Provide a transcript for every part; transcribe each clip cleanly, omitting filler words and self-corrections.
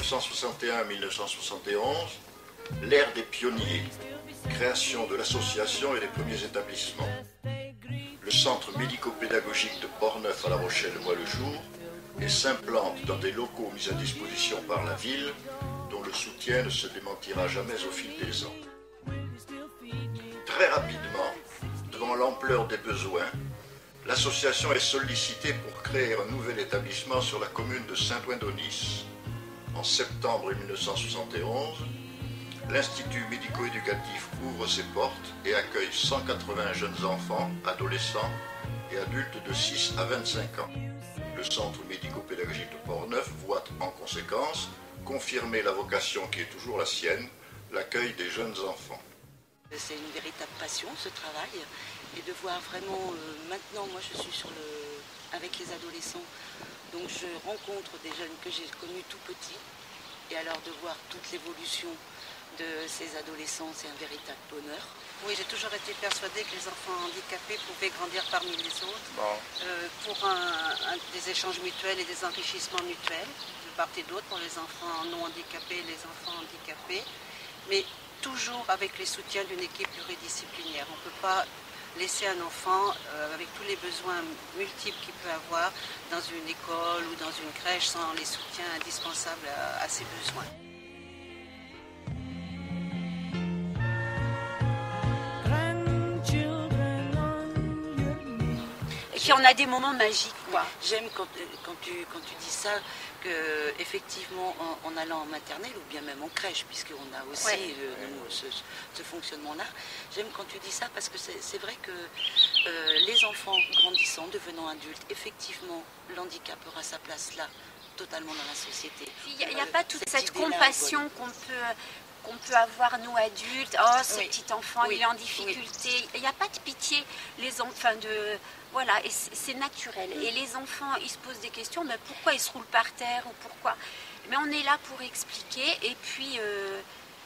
1961-1971, l'ère des pionniers, création de l'association et des premiers établissements. Le centre médico-pédagogique de Port-Neuf à La Rochelle voit le jour et s'implante dans des locaux mis à disposition par la ville, dont le soutien ne se démentira jamais au fil des ans. Très rapidement, devant l'ampleur des besoins, l'association est sollicitée pour créer un nouvel établissement sur la commune de Saint-Ouen-d'Aunis. En septembre 1971, l'Institut médico-éducatif ouvre ses portes et accueille 180 jeunes enfants, adolescents et adultes de 6 à 25 ans. Le centre médico-pédagogique de Port-Neuf voit en conséquence confirmer la vocation qui est toujours la sienne, l'accueil des jeunes enfants. C'est une véritable passion ce travail et de voir vraiment, maintenant moi je suis avec les adolescents, donc je rencontre des jeunes que j'ai connus tout petits et alors de voir toute l'évolution de ces adolescents, c'est un véritable bonheur. Oui, j'ai toujours été persuadée que les enfants handicapés pouvaient grandir parmi les autres pour des échanges mutuels et des enrichissements mutuels de part et d'autre pour les enfants non handicapés et les enfants handicapés, mais toujours avec les soutiens d'une équipe pluridisciplinaire. On ne peut pas laisser un enfant avec tous les besoins multiples qu'il peut avoir dans une école ou dans une crèche sans les soutiens indispensables à ses besoins. Et puis on a des moments magiques, quoi. J'aime quand tu dis ça, qu'effectivement en allant en maternelle ou bien même en crèche, puisqu'on a aussi ce fonctionnement-là, j'aime quand tu dis ça parce que c'est vrai que les enfants grandissant, devenant adultes, effectivement, l'handicap aura sa place là, totalement dans la société. Il n'y a pas toute cette compassion qu'on peut avoir nous adultes. Oh, ce petit enfant, il est en difficulté. Il n'y a pas de pitié. Les enfants voilà, et c'est naturel. Et les enfants, ils se posent des questions, mais pourquoi ils se roulent par terre ou pourquoi? Mais on est là pour expliquer. Et puis,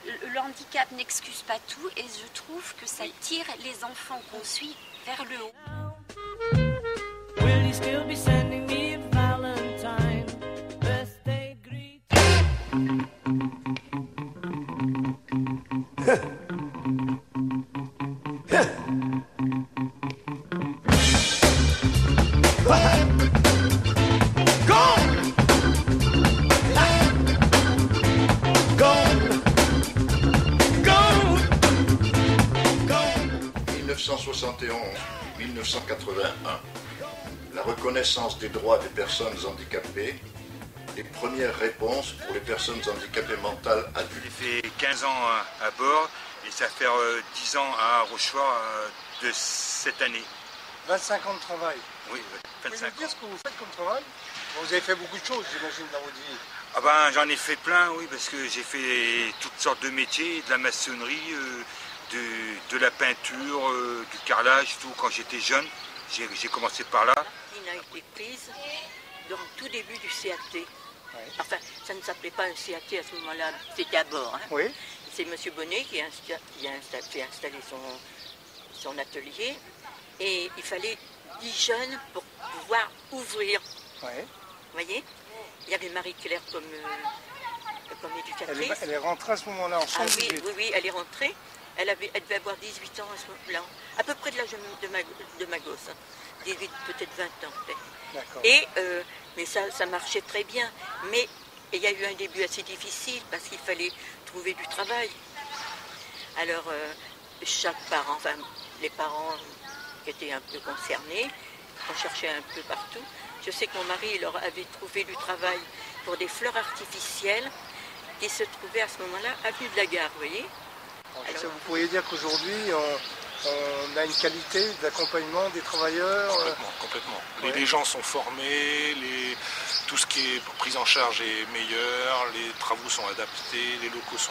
le handicap n'excuse pas tout. Et je trouve que ça tire les enfants qu'on suit vers le haut. Will you still be sending me a Valentine birthday greeting? « 1981, la reconnaissance des droits des personnes handicapées, les premières réponses pour les personnes handicapées mentales adultes. J'ai fait 15 ans à bord et ça va faire 10 ans à Rochefort de cette année. 25 ans de travail. Oui, 25 ans. Vous pouvez me dire ce que vous faites comme travail? Vous avez fait beaucoup de choses, j'imagine, dans votre vie. Ah ben, j'en ai fait plein, oui, parce que j'ai fait toutes sortes de métiers, de la maçonnerie, de la peinture, du carrelage, tout. Quand j'étais jeune, j'ai commencé par là. Il a été prise dans le tout début du CAT. Oui. Enfin, ça ne s'appelait pas un CAT à ce moment-là, c'était à bord. Hein. Oui. C'est M. Bonnet qui a fait installer son atelier et il fallait 10 jeunes pour pouvoir ouvrir. Oui. Vous voyez? Il y avait Marie-Claire comme éducatrice. Elle est rentrée à ce moment-là en 78. Ah oui, elle est rentrée. Elle devait avoir 18 ans à ce moment-là, à peu près de l'âge de ma gosse, 18, peut-être 20 ans peut-être. D'accord. Et, mais ça marchait très bien, mais il y a eu un début assez difficile parce qu'il fallait trouver du travail. Alors, chaque parent, enfin les parents qui étaient un peu concernés, on cherchait un peu partout. Je sais que mon mari leur avait trouvé du travail pour des fleurs artificielles qui se trouvaient à ce moment-là avenue de la Gare, vous voyez. Alors, vous pourriez dire qu'aujourd'hui, on a une qualité d'accompagnement des travailleurs? Complètement. Les gens sont formés, tout ce qui est prise en charge est meilleur, les travaux sont adaptés, les locaux sont